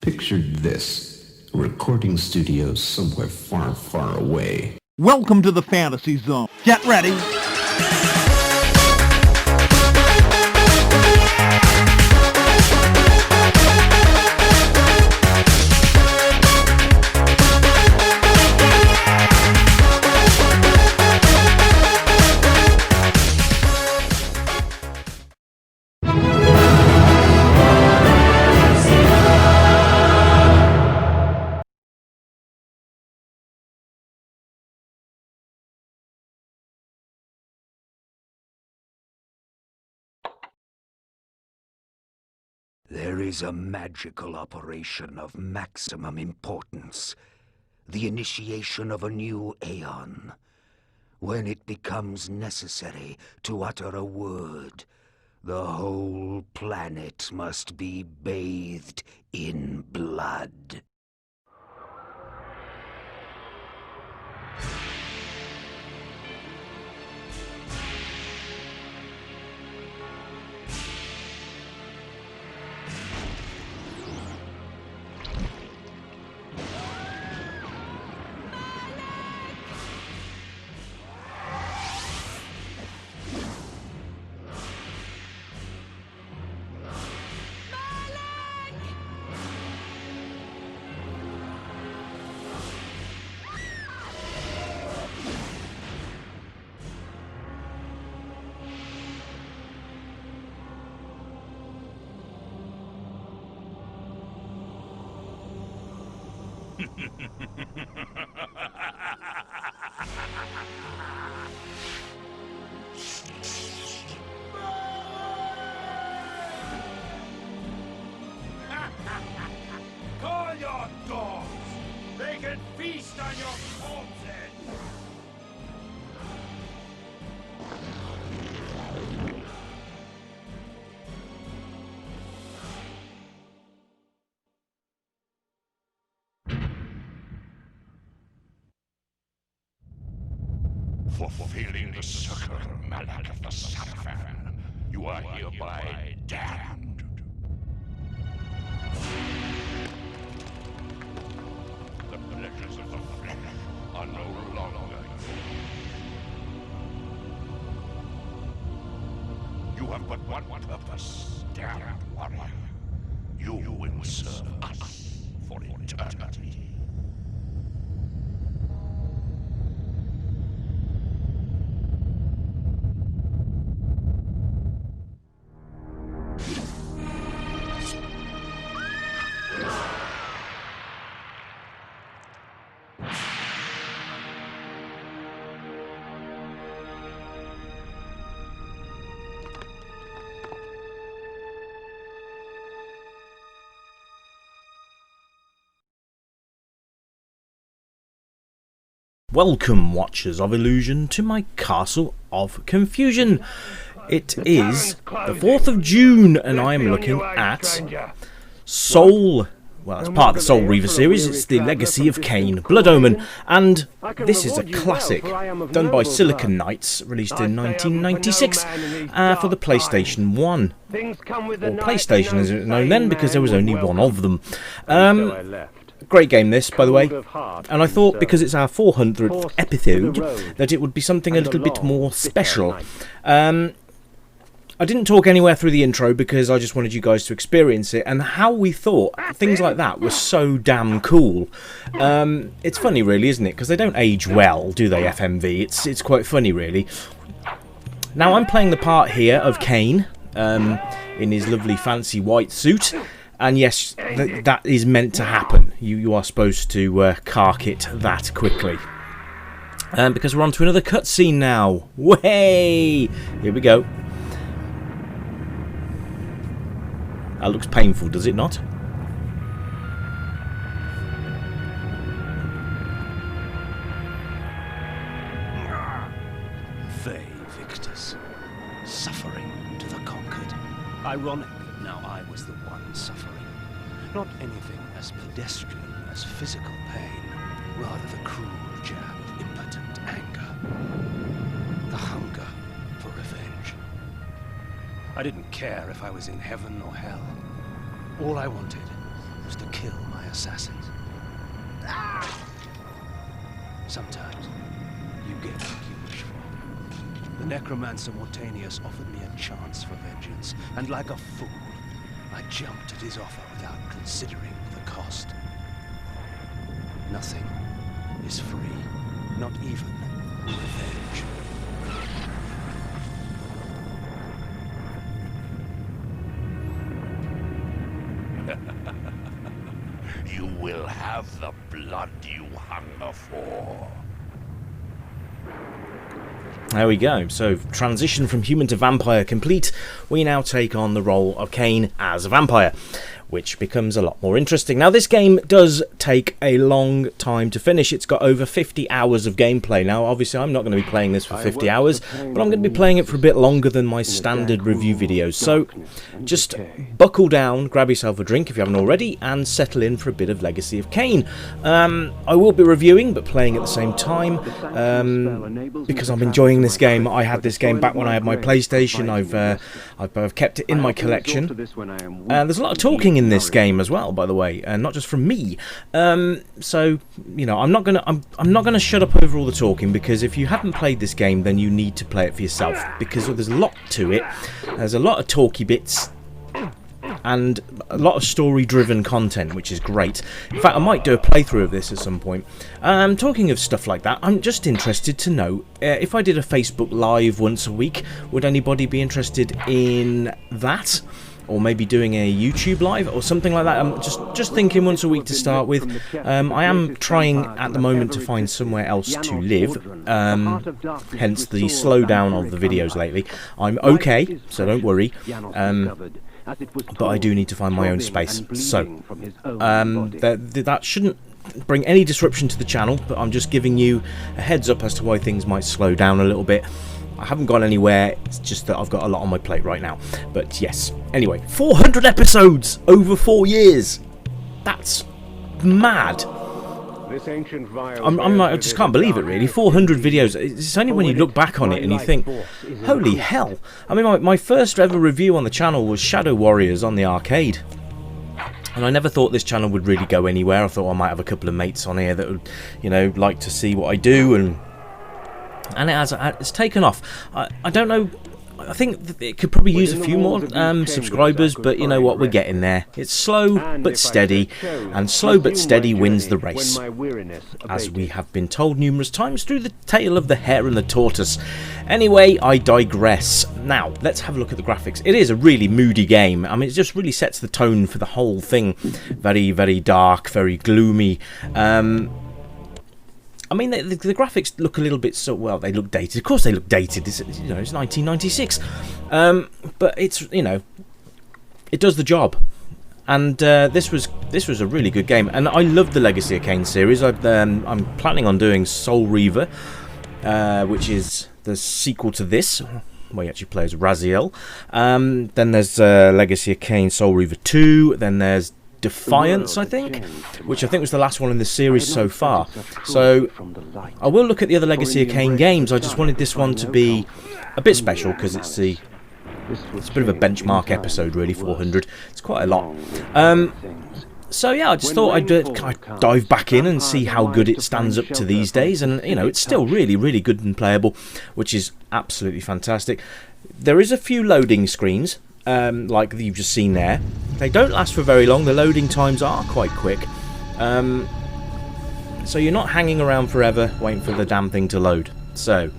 Picture this. A recording studio somewhere far, far away. Welcome to the fantasy zone. Get ready. There is a magical operation of maximum importance. The initiation of a new aeon. When it becomes necessary to utter a word, the whole planet must be bathed in blood. Call your dogs! They can feast on your corpses! Fulfilling the circle, Malak of the Sarafan, you are hereby damned. The pleasures of the flesh are no longer yours. You have but one purpose, damned warrior. You will serve us for eternity. Welcome, Watchers of Illusion, to my Castle of Confusion. It is the 4th of June, and I am looking at Soul. Well, it's part of the Soul Reaver series. It's the Legacy of Kain, Blood Omen, and this is a classic done by Silicon Knights, released in 1996 for the PlayStation 1. Or PlayStation as it was known then, because there was only one of them. Great game this, by the way, and I thought because it's our 400th episode that it would be something a little bit more special. I didn't talk anywhere through the intro because I just wanted you guys to experience it, and how we thought things like that were so damn cool. It's funny really, isn't it? Because they don't age well, do they, FMV? It's quite funny really. Now I'm playing the part here of Kain in his lovely fancy white suit. And yes, that is meant to happen. You are supposed to cark it that quickly. Because we're on to another cutscene now. Way! Here we go. That looks painful, does it not? They, victors, suffering to the conquered. Ironic that now I was the one suffering. Not anything as pedestrian as physical pain, rather the cruel jab of impotent anger. The hunger for revenge. I didn't care if I was in heaven or hell. All I wanted was to kill my assassins. Sometimes you get what you wish for. The necromancer Mortanius offered me a chance for vengeance, and like a fool, I jumped at his offer without considering the cost. Nothing is free, not even revenge. You will have the blood you hunger for. There we go. So, transition from human to vampire complete. We now take on the role of Kain as a vampire, which becomes a lot more interesting. Now, this game does take a long time to finish. It's got over 50 hours of gameplay. Now, obviously, I'm not going to be playing this for 50 hours, but I'm going to be playing it for a bit longer than my standard review videos. So, just buckle down, grab yourself a drink if you haven't already, and settle in for a bit of Legacy of Kain. I will be reviewing, but playing at the same time, because I'm enjoying this game. I had this game back when I had my PlayStation. I've kept it in my collection. There's a lot of talking in this game as well, by the way, and not just from me. So you know, I'm not gonna shut up over all the talking, because if you haven't played this game, then you need to play it for yourself, because there's a lot to it. There's a lot of talky bits and a lot of story-driven content, which is great. In fact, I might do a playthrough of this at some point. Talking of stuff like that, I'm just interested to know if I did a Facebook Live once a week, would anybody be interested in that? Or maybe doing a YouTube Live or something like that. I'm just thinking once a week to start with. I am trying at the moment to find somewhere else to live, hence the slowdown of the videos lately. I'm okay, so don't worry. But I do need to find my own space. So that shouldn't bring any disruption to the channel, but I'm just giving you a heads up as to why things might slow down a little bit. I haven't gone anywhere, it's just that I've got a lot on my plate right now. But yes, anyway, 400 episodes over 4 years. That's mad. I just can't believe it, really. 400 videos. It's only when you look back on it and you think, holy hell. I mean, my first ever review on the channel was Shadow Warriors on the arcade. And I never thought this channel would really go anywhere. I thought I might have a couple of mates on here that would, you know, like to see what I do, and it's taken off. I don't know. I think it could probably use a few more subscribers, but you know what? We're getting there. It's slow but steady, and slow but steady wins the race, as we have been told numerous times through the tale of the hare and the tortoise. Anyway, I digress. Now, let's have a look at the graphics. It is a really moody game. I mean, it just really sets the tone for the whole thing. Very, very dark, very gloomy. I mean, the graphics look a little bit well, they look dated. Of course they look dated. It's 1996. But it's, you know, it does the job. And this was a really good game. And I love the Legacy of Kain series. I'm planning on doing Soul Reaver, which is the sequel to this, where you actually play as Raziel. Then there's Legacy of Kain Soul Reaver 2. Then there's Defiance, I think, which I think was the last one in the series so far. So I will look at the other Legacy of Kain games. I just wanted this one to be a bit special, because it's a bit of a benchmark episode, really. 400, it's quite a lot. So yeah, I just thought I'd dive back in and see how good it stands up to these days. And you know, it's still really, really good and playable, which is absolutely fantastic. There is a few loading screens, like you've just seen there. They don't last for very long. The loading times are quite quick, so you're not hanging around forever waiting for the damn thing to load. So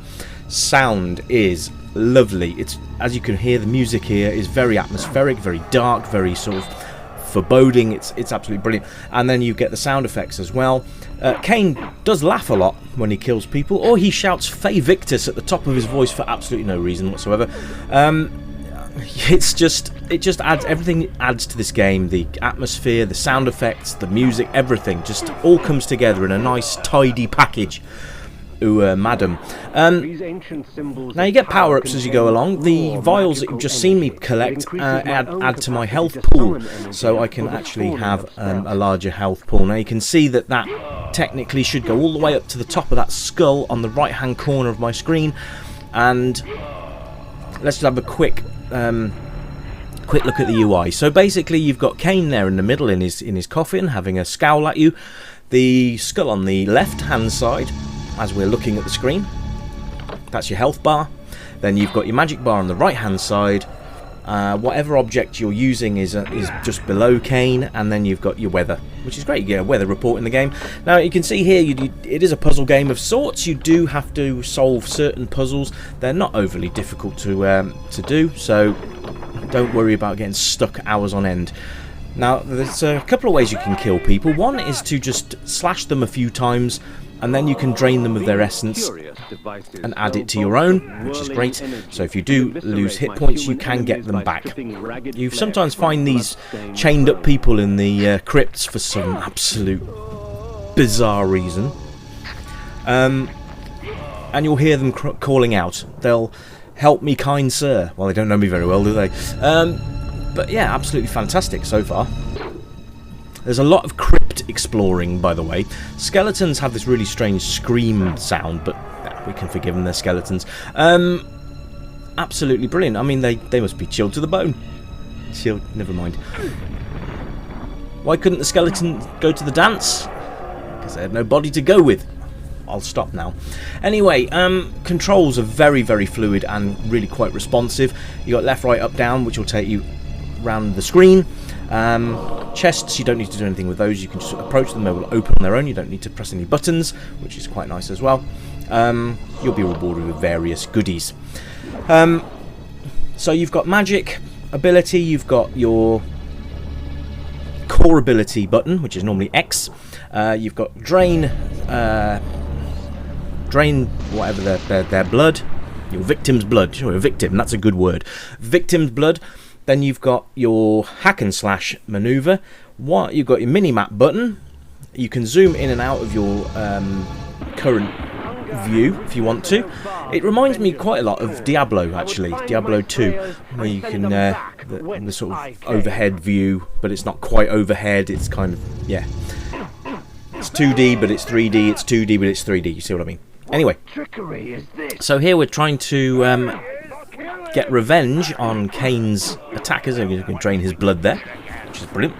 sound is lovely. It's, as you can hear, the music here is very atmospheric, very dark, very sort of foreboding. It's absolutely brilliant. And then you get the sound effects as well. Kain does laugh a lot when he kills people, or he shouts "Fey Victus" at the top of his voice for absolutely no reason whatsoever. It just adds, everything adds to this game. The atmosphere, the sound effects, the music, everything just all comes together in a nice tidy package. Ooh, madam. Now you get power-ups as you go along. The vials that you've just seen me collect add to my health pool, so I can actually have a larger health pool. Now you can see that technically should go all the way up to the top of that skull on the right-hand corner of my screen. And let's just have a quick quick look at the UI. So basically you've got Kain there in the middle in his coffin having a scowl at you. The skull on the left hand side as we're looking at the screen. That's your health bar. Then you've got your magic bar on the right hand side. Whatever object you're using is just below Kain, and then you've got your weather, which is great. You get a weather report in the game. Now you can see here it is a puzzle game of sorts. You do have to solve certain puzzles. They're not overly difficult to do, so don't worry about getting stuck hours on end. Now there's a couple of ways you can kill people. One is to just slash them a few times, and then you can drain them of their essence and add it to your own, which is great. So if you do lose hit points, you can get them back. You sometimes find these chained up people in the crypts for some absolute bizarre reason. And you'll hear them calling out. They'll help me, kind sir. Well, they don't know me very well, do they? But yeah, absolutely fantastic so far. There's a lot of crypt exploring, by the way. Skeletons have this really strange scream sound, but we can forgive them, they're skeletons. Absolutely brilliant. I mean, they must be chilled to the bone. Chilled, never mind. Why couldn't the skeleton go to the dance? Because they had no body to go with. I'll stop now. Anyway, controls are very, very fluid and really quite responsive. You got left, right, up, down, which will take you around the screen. Chests, you don't need to do anything with those. You can just approach them, they will open on their own. You don't need to press any buttons, which is quite nice as well. You'll be rewarded with various goodies. So you've got magic ability, you've got your core ability button, which is normally X. You've got drain whatever their blood, your victim's blood. Sure, a victim, that's a good word. Victim's blood. Then you've got your hack and slash maneuver. You've got your mini-map button. You can zoom in and out of your current view if you want to. It reminds me quite a lot of Diablo, actually. Diablo 2, where you can the sort of overhead view, but it's not quite overhead. It's kind of, yeah. It's 2D, but it's 3D. It's 2D, but it's 3D. You see what I mean? Anyway, so here we're trying to get revenge on Kain's attackers, and you can drain his blood there, which is brilliant.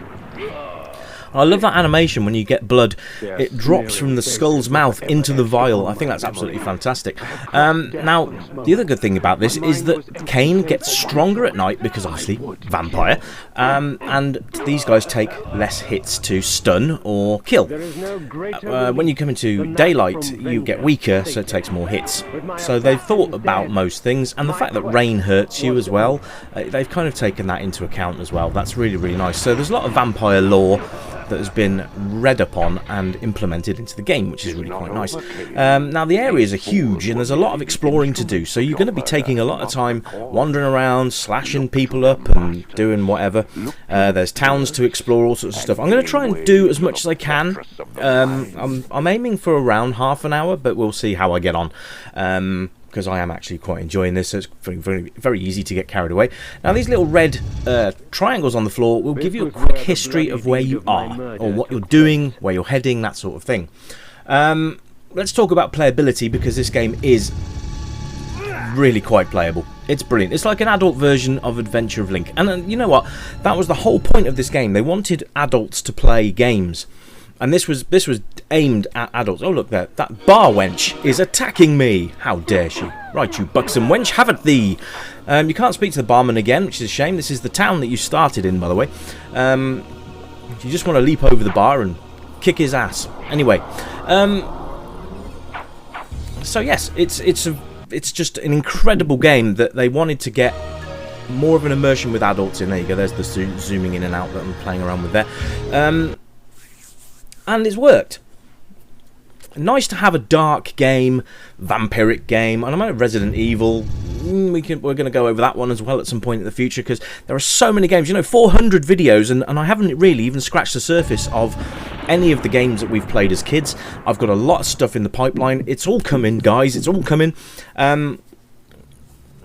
I love that animation when you get blood. It drops from the skull's mouth into the vial. I think that's absolutely fantastic. Now, the other good thing about this is that Kain gets stronger at night because, obviously, vampire. And these guys take less hits to stun or kill. When you come into daylight, you get weaker, so it takes more hits. So they've thought about most things, and the fact that rain hurts you as well, they've kind of taken that into account as well. That's really, really nice. So there's a lot of vampire lore that has been read upon and implemented into the game, which is really quite nice. Now the areas are huge and there's a lot of exploring to do, so you're going to be taking a lot of time wandering around, slashing people up and doing whatever. There's towns to explore, all sorts of stuff. I'm going to try and do as much as I can. I'm aiming for around half an hour, but we'll see how I get on. Because I am actually quite enjoying this, so it's very, very easy to get carried away. Now, these little red triangles on the floor will give you a quick history of where you are, or what you're doing, where you're heading, that sort of thing. Let's talk about playability, because this game is really quite playable. It's brilliant. It's like an adult version of Adventure of Link. And you know what? That was the whole point of this game. They wanted adults to play games. And this was aimed at adults. Oh, look there. That bar wench is attacking me. How dare she? Right, you buxom wench, have at thee. You can't speak to the barman again, which is a shame. This is the town that you started in, by the way. You just want to leap over the bar and kick his ass. Anyway. So, yes, it's just an incredible game that they wanted to get more of an immersion with adults in. There you go. There's the zooming in and out that I'm playing around with there. And it's worked. Nice to have a dark game, vampiric game, and I'm at Resident Evil. We're going to go over that one as well at some point in the future, because there are so many games. You know, 400 videos, and I haven't really even scratched the surface of any of the games that we've played as kids. I've got a lot of stuff in the pipeline. It's all coming, guys. It's all coming.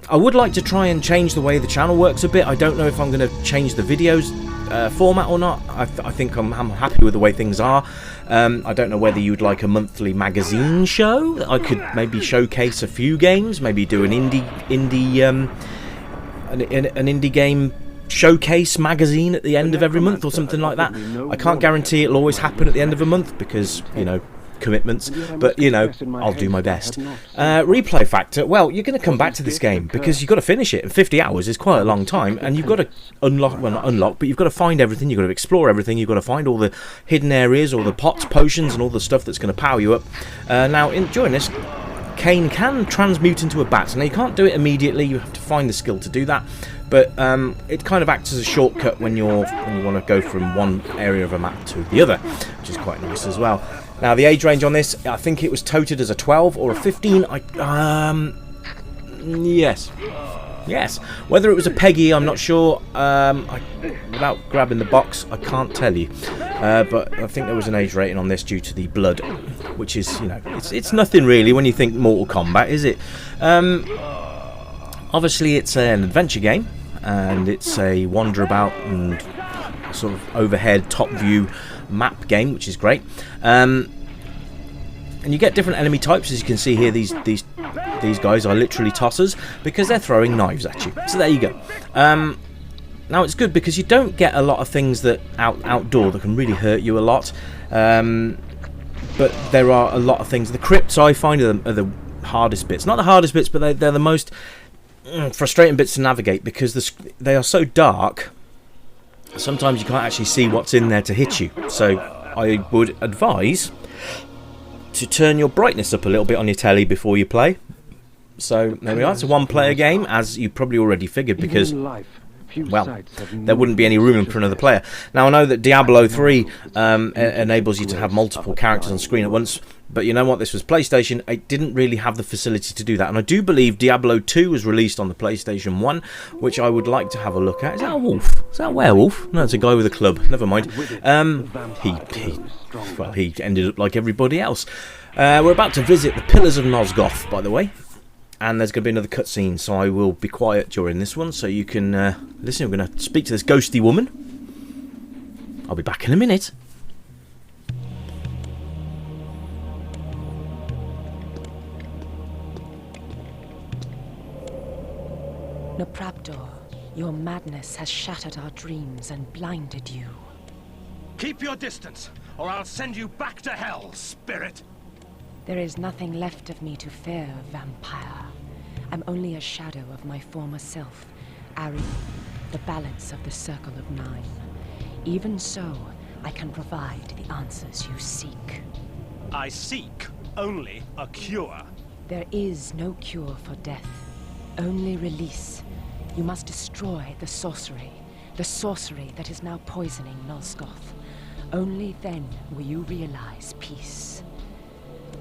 I would like to try and change the way the channel works a bit. I don't know if I'm going to change the videos format or not. I think I'm happy with the way things are. I don't know whether you'd like a monthly magazine show. I could maybe showcase a few games, maybe do an indie game showcase magazine at the end of every month or something like that. I can't guarantee it'll always happen at the end of a month because, you know, commitments, but you know, I'll do my best. Replay factor, well, you're going to come back to this game because you've got to finish it, and 50 hours is quite a long time, and you've got to unlock, well, not unlock, but you've got to find everything, you've got to explore everything, you've got to find all the hidden areas, all the pots, potions, and all the stuff that's going to power you up. Now, during this, Kain can transmute into a bat. Now, you can't do it immediately, you have to find the skill to do that, but it kind of acts as a shortcut when you want to go from one area of a map to the other, which is quite nice as well. Now, the age range on this, I think it was touted as a 12 or a 15. Yes. Whether it was a Peggy, I'm not sure. Without grabbing the box, I can't tell you. But I think there was an age rating on this due to the blood, which is, you know, it's nothing really when you think Mortal Kombat, is it? Obviously, it's an adventure game, and it's a wander about and sort of overhead top view map game, which is great. And you get different enemy types, as you can see here. These guys are literally tossers because they're throwing knives at you. So there you go. Now it's good because you don't get a lot of things that outdoor that can really hurt you a lot. But there are a lot of things. The crypts, I find, are the hardest bits. Not the hardest bits, but they're the most frustrating bits to navigate because they are so dark. Sometimes you can't actually see what's in there to hit you. So I would advise to turn your brightness up a little bit on your telly before you play. So there we are. It's a one-player game, as you probably already figured, because, well, there wouldn't be any room for another player. Now, I know that Diablo 3 enables you to have multiple characters on screen at once, but you know what? This was PlayStation. It didn't really have the facility to do that. And I do believe Diablo 2 was released on the PlayStation 1, which I would like to have a look at. Is that a wolf? Is that a werewolf? No, it's a guy with a club. Never mind. He ended up like everybody else. We're about to visit the Pillars of Nosgoth, by the way. And there's going to be another cutscene, so I will be quiet during this one, so you can listen. We're going to speak to this ghosty woman. I'll be back in a minute. Nopraptor, your madness has shattered our dreams and blinded you. Keep your distance, or I'll send you back to hell, spirit! There is nothing left of me to fear, vampire. I'm only a shadow of my former self, Ari, the balance of the Circle of Nine. Even so, I can provide the answers you seek. I seek only a cure. There is no cure for death, only release. You must destroy the sorcery that is now poisoning Nosgoth. Only then will you realize peace.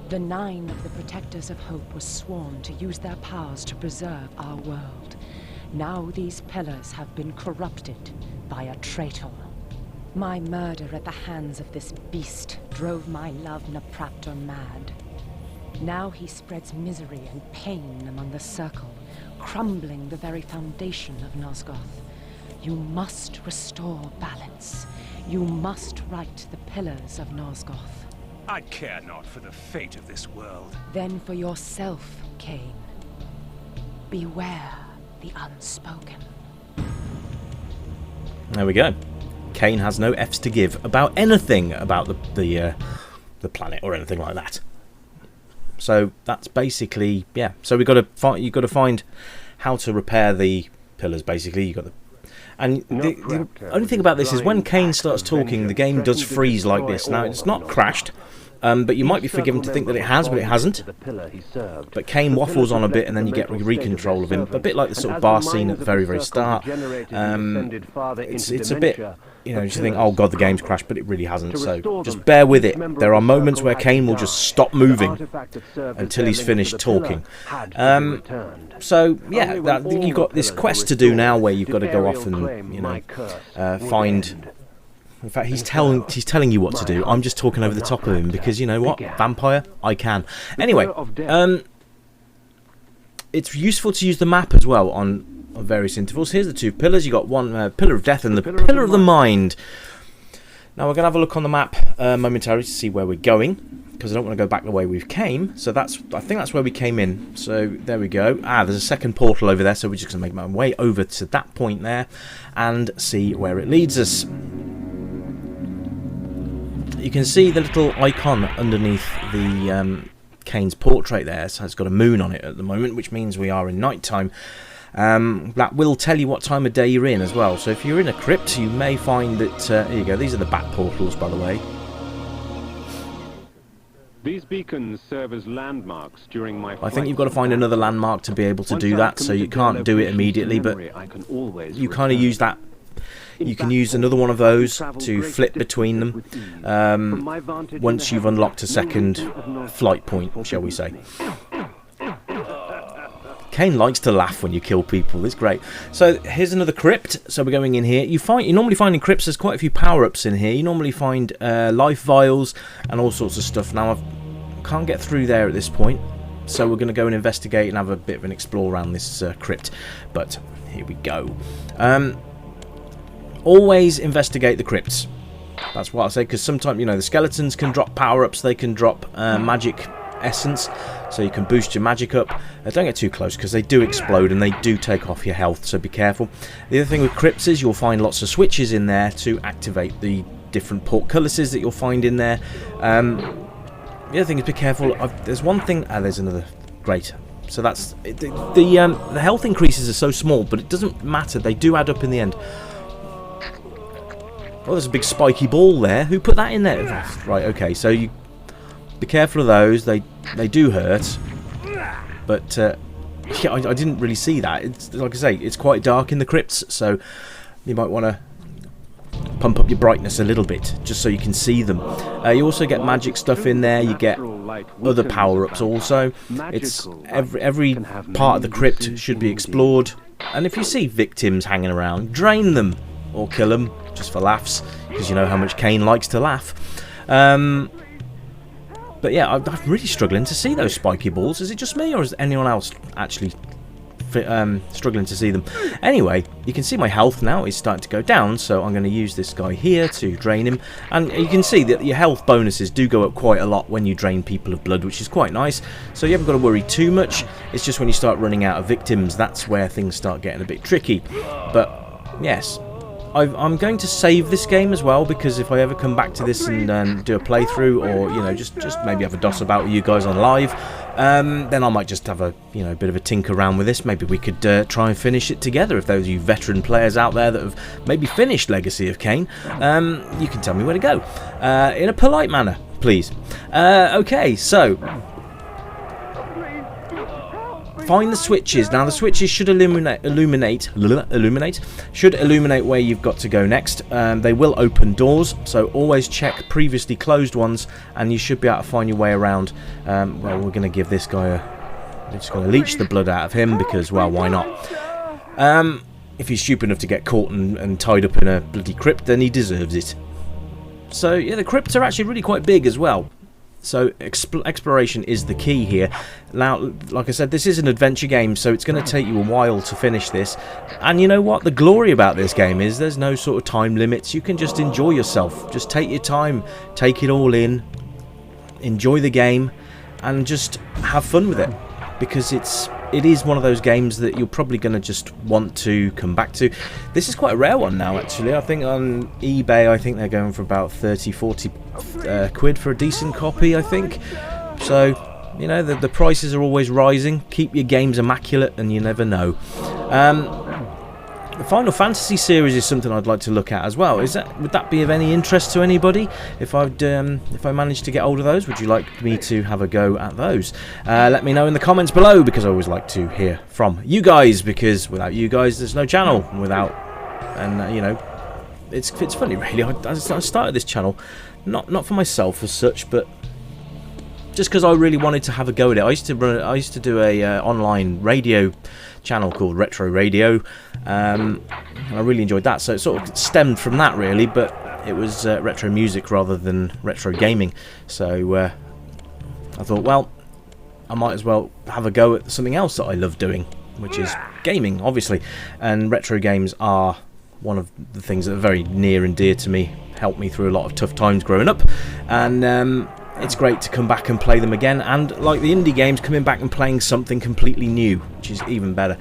The Nine of the Protectors of Hope were sworn to use their powers to preserve our world. Now these pillars have been corrupted by a traitor. My murder at the hands of this beast drove my love Nopraptor mad. Now he spreads misery and pain among the Circle, crumbling the very foundation of Nosgoth. You must restore balance. You must right the Pillars of Nosgoth. I care not for the fate of this world. Then for yourself, Kain. Beware the unspoken. There we go. Kain has no F's to give about anything about the planet or anything like that. So that's basically, yeah. So you've got to find how to repair the pillars. Basically, the only thing about this is when Kain starts talking, the game does freeze like this. Now it's not crashed. But you might be forgiven to think that it has, but it hasn't. But Kain waffles on a bit, and then you get recontrol of him. A bit like the sort of bar scene at the very, very start. It's a bit, you know, you think, oh god, the game's crashed, but it really hasn't. So just bear with it. There are moments where Kain will just stop moving until he's finished talking. So yeah, you've got this quest to do now, where you've got to go off and, you know, find. In fact, he's telling you what to do. I'm just talking over the top of him because, you know what? Vampire, I can. Anyway, it's useful to use the map as well on various intervals. Here's the two pillars. You've got one pillar of death and the pillar of the mind. Now, we're going to have a look on the map momentarily to see where we're going. because I don't want to go back the way we came. So I think that's where we came in. So there we go. There's a second portal over there, so we're just going to make my way over to that point there and see where it leads us. You can see the little icon underneath the Kain's portrait there, so it's got a moon on it at the moment, which means we are in night time. That will tell you what time of day you're in as well. So if you're in a crypt, you may find that... here you go, these are the bat portals, by the way. These beacons serve as landmarks during my I think you've got to find another landmark to be able to do that, so you can't do it immediately, but you kind of use that. You can use another one of those to flip between them once you've unlocked a second flight point, shall we say. Kain likes to laugh when you kill people. It's great. So here's another crypt. So we're going in here. You normally find in crypts there's quite a few power-ups in here. You normally find life vials and all sorts of stuff. Now I can't get through there at this point, so we're going to go and investigate and have a bit of an explore around this crypt. But here we go. Always investigate the crypts. That's what I say, because sometimes, you know, the skeletons can drop power-ups. They can drop magic essence, so you can boost your magic up. Don't get too close, because they do explode and they do take off your health, so be careful. The other thing with crypts is you'll find lots of switches in there to activate the different portcullises that you'll find in there. The other thing is be careful. There's one thing... there's another. Great. So that's... The health increases are so small, but it doesn't matter. They do add up in the end. Oh, there's a big spiky ball there. Who put that in there? Right, okay, so you... Be careful of those. They do hurt, but yeah, I didn't really see that. It's like I say, it's quite dark in the crypts, so you might want to pump up your brightness a little bit just so you can see them. You also get magic stuff in there. You get other power-ups also. It's every part of the crypt should be explored, and if you see victims hanging around, drain them or kill them just for laughs, because you know how much Kain likes to laugh. But yeah, I'm really struggling to see those spiky balls. Is it just me, or is anyone else actually struggling to see them? Anyway, you can see my health now is starting to go down, so I'm going to use this guy here to drain him. And you can see that your health bonuses do go up quite a lot when you drain people of blood, which is quite nice. So you haven't got to worry too much. It's just when you start running out of victims, that's where things start getting a bit tricky. But yes, I'm going to save this game as well, because if I ever come back to this and do a playthrough, or you know, just maybe have a doss about with you guys on live, then I might just have a bit of a tinker around with this. Maybe we could try and finish it together. If those of you veteran players out there that have maybe finished Legacy of Kain, you can tell me where to go in a polite manner, please. Okay, so find the switches. Now the switches should illuminate where you've got to go next. They will open doors, so always check previously closed ones, and you should be able to find your way around. Well, we're going to give this guy we're just going to leech the blood out of him, because, well, why not? If he's stupid enough to get caught and tied up in a bloody crypt, then he deserves it. So yeah, the crypts are actually really quite big as well. So exploration is the key here. Now, like I said, this is an adventure game, so it's going to take you a while to finish this. And you know what? The glory about this game is there's no sort of time limits. You can just enjoy yourself. Just take your time, take it all in, enjoy the game, and just have fun with it. Because it is one of those games that you're probably going to just want to come back to. This is quite a rare one now, actually. I think on eBay, I think they're going for about 30-40 quid for a decent copy, I think. So, you know, the prices are always rising. Keep your games immaculate, and you never know. The Final Fantasy series is something I'd like to look at as well. Would that be of any interest to anybody? If I managed to get hold of those, would you like me to have a go at those? Let me know in the comments below, because I always like to hear from you guys. Because without you guys, there's no channel. You know, it's funny really. I started this channel not for myself as such, but just because I really wanted to have a go at it. I used to do a online radio channel called Retro Radio. I really enjoyed that, so it sort of stemmed from that really, but it was retro music rather than retro gaming. So I thought, well, I might as well have a go at something else that I love doing, which is gaming, obviously. And retro games are one of the things that are very near and dear to me, helped me through a lot of tough times growing up. And it's great to come back and play them again, and like the indie games, coming back and playing something completely new, which is even better.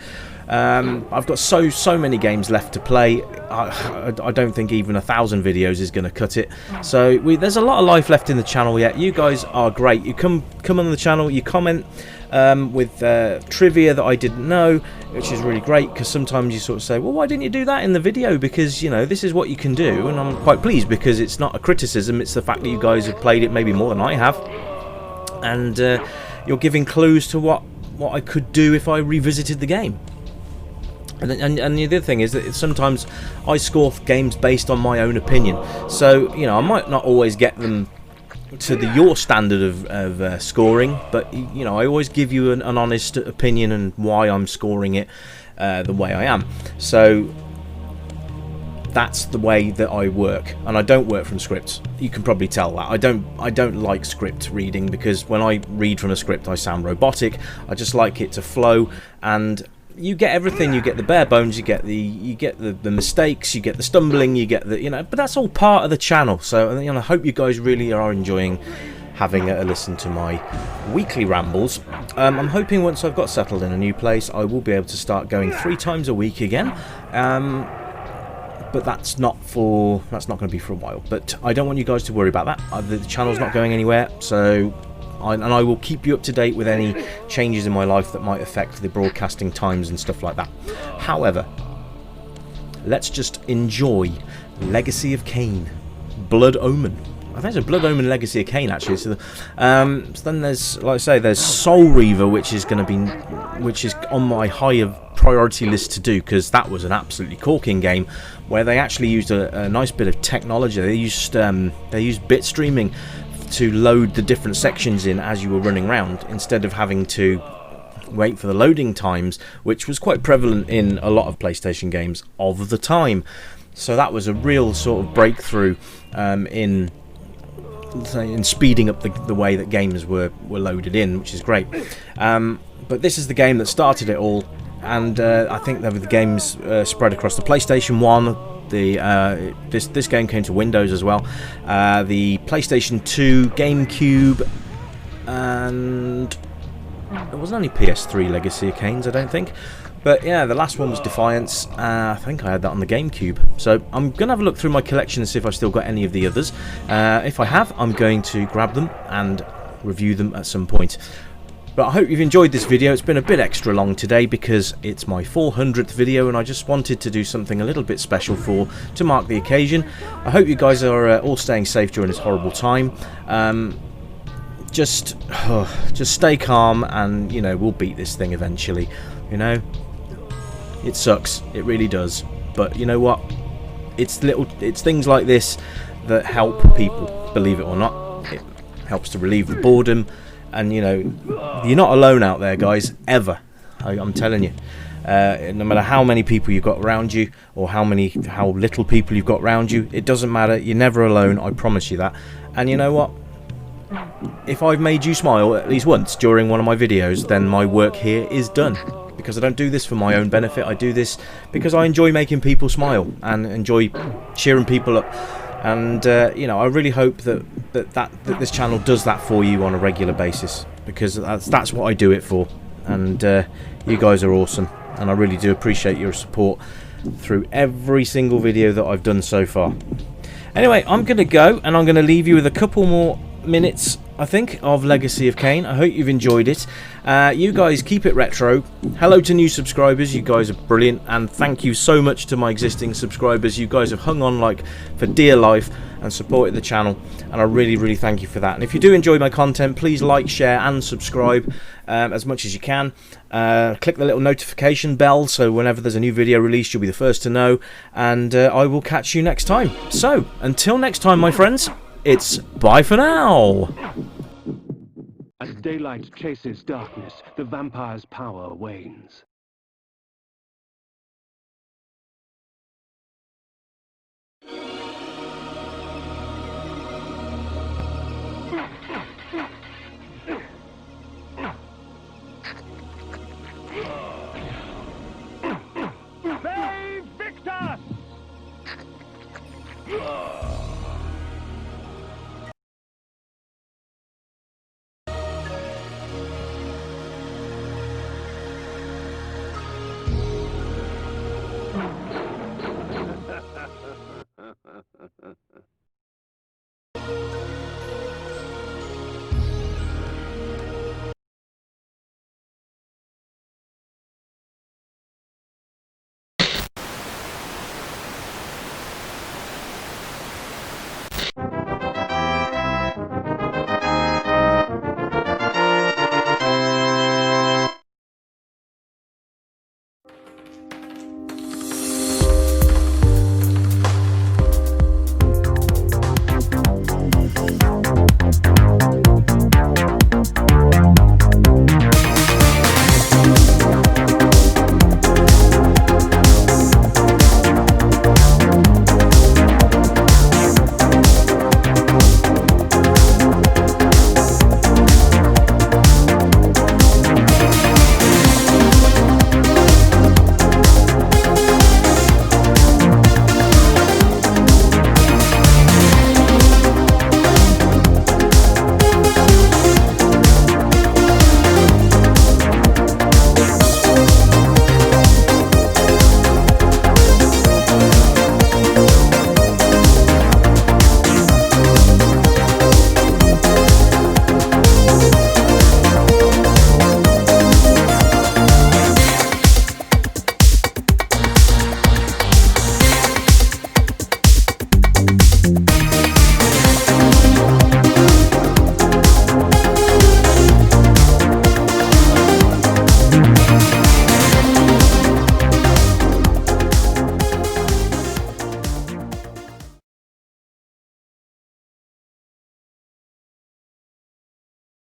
I've got so many games left to play. I don't think even 1,000 videos is going to cut it. So there's a lot of life left in the channel yet. You guys are great. You come on the channel, you comment with trivia that I didn't know, which is really great, because sometimes you sort of say, well, why didn't you do that in the video? Because, you know, this is what you can do, and I'm quite pleased, because it's not a criticism, it's the fact that you guys have played it maybe more than I have, and you're giving clues to what I could do if I revisited the game. And the other thing is that sometimes I score games based on my own opinion. So, you know, I might not always get them to your standard of scoring, but, you know, I always give you an honest opinion and why I'm scoring it the way I am. So that's the way that I work, and I don't work from scripts. You can probably tell that. I don't like script reading, because when I read from a script I sound robotic. I just like it to flow, and you get everything. You get the bare bones, you get the mistakes, you get the stumbling, you get the, you know, but that's all part of the channel. So, you know, I hope you guys really are enjoying having a listen to my weekly rambles. I'm hoping once I've got settled in a new place, I will be able to start going 3 times a week again. But that's not going to be for a while. But I don't want you guys to worry about that. The channel's not going anywhere, so I will keep you up to date with any changes in my life that might affect the broadcasting times and stuff like that. However, let's just enjoy Legacy of Kain, Blood Omen. I think it's a Blood Omen Legacy of Kain, actually. So then there's, like I say, there's Soul Reaver, which is on my higher priority list to do, because that was an absolutely corking game where they actually used a nice bit of technology. They used bit streaming to load the different sections in as you were running around, instead of having to wait for the loading times, which was quite prevalent in a lot of PlayStation games of the time. So that was a real sort of breakthrough in speeding up the way that games were loaded in, which is great. But this is the game that started it all, and I think that the games spread across the PlayStation 1. This game came to Windows as well. The PlayStation 2, GameCube, and it wasn't only PS3 Legacy of Kain's, I don't think. But yeah, the last one was Defiance. I think I had that on the GameCube. So I'm going to have a look through my collection and see if I've still got any of the others. If I have, I'm going to grab them and review them at some point. But I hope you've enjoyed this video. It's been a bit extra long today because it's my 400th video, and I just wanted to do something a little bit special to mark the occasion. I hope you guys are all staying safe during this horrible time. Just stay calm, and, you know, we'll beat this thing eventually. You know, it sucks, it really does, but you know what? It's things like this that help people, believe it or not. It helps to relieve the boredom. And, you know, you're not alone out there, guys, ever. I'm telling you. No matter how many people you've got around you, or how little people you've got around you, it doesn't matter. You're never alone, I promise you that. And you know what? If I've made you smile at least once during one of my videos, then my work here is done. Because I don't do this for my own benefit. I do this because I enjoy making people smile and enjoy cheering people up. And you know, I really hope that this channel does that for you on a regular basis, because that's what I do it for. And you guys are awesome, and I really do appreciate your support through every single video that I've done so far. Anyway, I'm going to go, and I'm going to leave you with a couple more minutes, I think, of Legacy of Kain. I hope you've enjoyed it. You guys keep it retro. Hello to new subscribers, you guys are brilliant, and thank you so much to my existing subscribers. You guys have hung on like for dear life and supported the channel, and I really thank you for that. And if you do enjoy my content, please like, share and subscribe as much as you can. Click the little notification bell so whenever there's a new video released, you'll be the first to know, and I will catch you next time. So until next time, my friends, it's bye for now. As daylight chases darkness, the vampire's power wanes.